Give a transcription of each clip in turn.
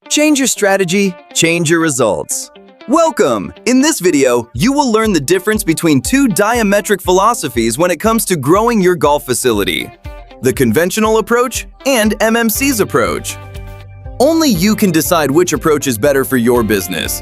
Change your strategy, change your results. Welcome! In this video, you will learn the difference between two diametric philosophies when it comes to growing your golf facility: the conventional approach and MMC's approach. Only you can decide which approach is better for your business.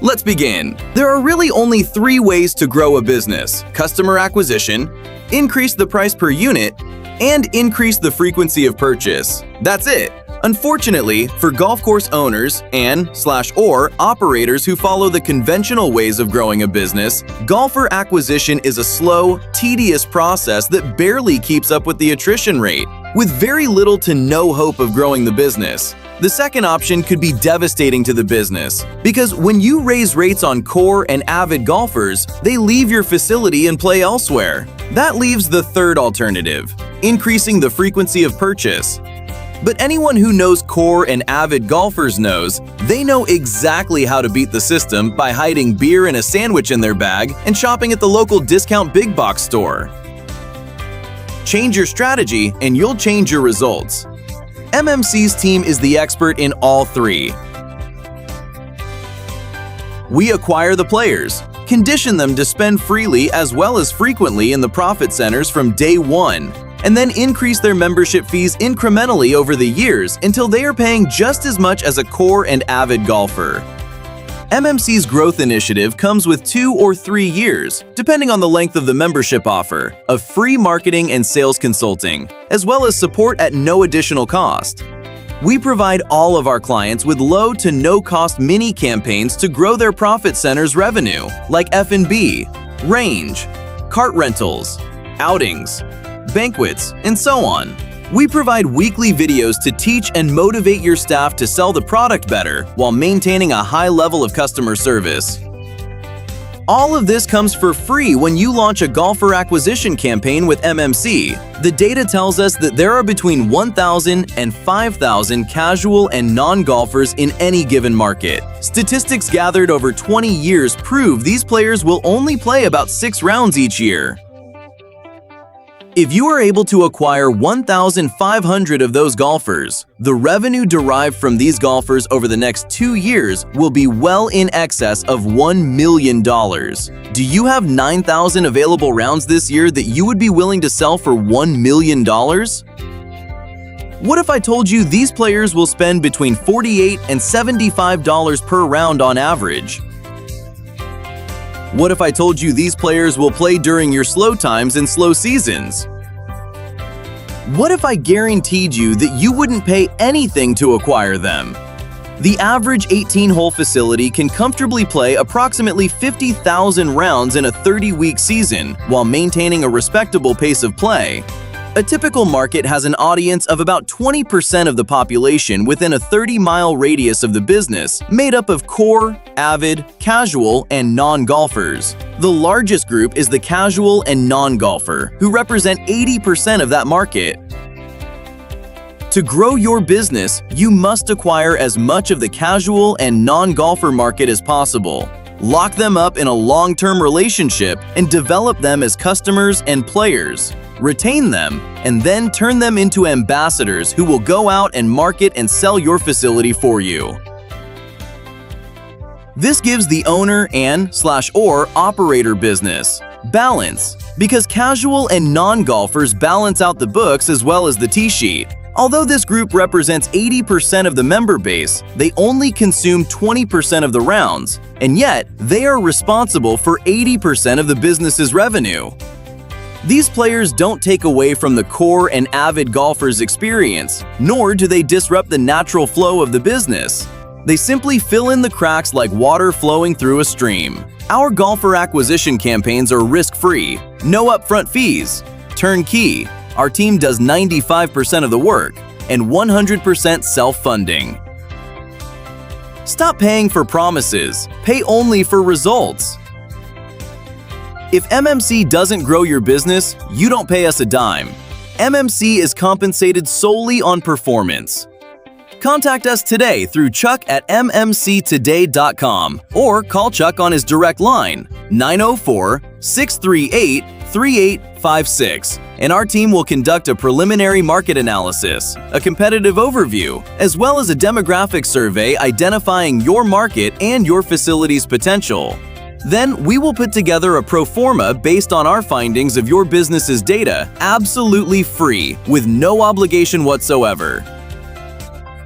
Let's begin. There are really only three ways to grow a business: customer acquisition, increase the price per unit, and increase the frequency of purchase. That's it. Unfortunately, for golf course owners and/or operators who follow the conventional ways of growing a business, golfer acquisition is a slow, tedious process that barely keeps up with the attrition rate, with very little to no hope of growing the business. The second option could be devastating to the business, because when you raise rates on core and avid golfers, they leave your facility and play elsewhere. That leaves the third alternative: increasing the frequency of purchase. But anyone who knows core and avid golfers knows they know exactly how to beat the system by hiding beer and a sandwich in their bag and shopping at the local discount big box store. Change your strategy and you'll change your results. MMC's team is the expert in all three. We acquire the players, condition them to spend freely as well as frequently in the profit centers from day one, and then increase their membership fees incrementally over the years until they are paying just as much as a core and avid golfer. MMC's growth initiative comes with 2 or 3 years, depending on the length of the membership offer, of free marketing and sales consulting, as well as support at no additional cost. We provide all of our clients with low to no cost mini campaigns to grow their profit centers revenue, like F&B, range, cart rentals, outings, banquets, and so on. We provide weekly videos to teach and motivate your staff to sell the product better while maintaining a high level of customer service. All of this comes for free when you launch a golfer acquisition campaign with MMC. The data tells us that there are between 1,000 and 5,000 casual and non-golfers in any given market. Statistics gathered over 20 years prove these players will only play about 6 rounds each year. If you are able to acquire 1,500 of those golfers, the revenue derived from these golfers over the next 2 years will be well in excess of $1 million. Do you have 9,000 available rounds this year that you would be willing to sell for $1 million? What if I told you these players will spend between $48 and $75 per round on average? What if I told you these players will play during your slow times and slow seasons? What if I guaranteed you that you wouldn't pay anything to acquire them? The average 18-hole facility can comfortably play approximately 50,000 rounds in a 30-week season while maintaining a respectable pace of play. A typical market has an audience of about 20% of the population within a 30-mile radius of the business, made up of core, avid, casual, and non-golfers. The largest group is the casual and non-golfer, who represent 80% of that market. To grow your business, you must acquire as much of the casual and non-golfer market as possible. Lock them up in a long-term relationship and develop them as customers and players. Retain them, and then turn them into ambassadors who will go out and market and sell your facility for you. This gives the owner and/or operator business balance, because casual and non-golfers balance out the books as well as the tee sheet. Although this group represents 80% of the member base, they only consume 20% of the rounds, and yet they are responsible for 80% of the business's revenue. These players don't take away from the core and avid golfers' experience, nor do they disrupt the natural flow of the business. They simply fill in the cracks like water flowing through a stream. Our golfer acquisition campaigns are risk-free, no upfront fees, turnkey. Our team does 95% of the work, and 100% self-funding. Stop paying for promises, pay only for results. If MMC doesn't grow your business, you don't pay us a dime. MMC is compensated solely on performance. Contact us today through Chuck at mmctoday.com or call Chuck on his direct line, 904-638-3333. 3856, and our team will conduct a preliminary market analysis, a competitive overview, as well as a demographic survey identifying your market and your facility's potential. Then we will put together a pro forma based on our findings of your business's data, absolutely free, with no obligation whatsoever.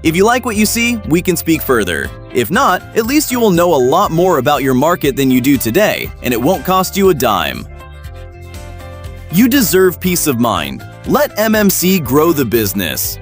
If you like what you see, we can speak further. If not, at least you will know a lot more about your market than you do today, and it won't cost you a dime. You deserve peace of mind. Let MMC grow the business.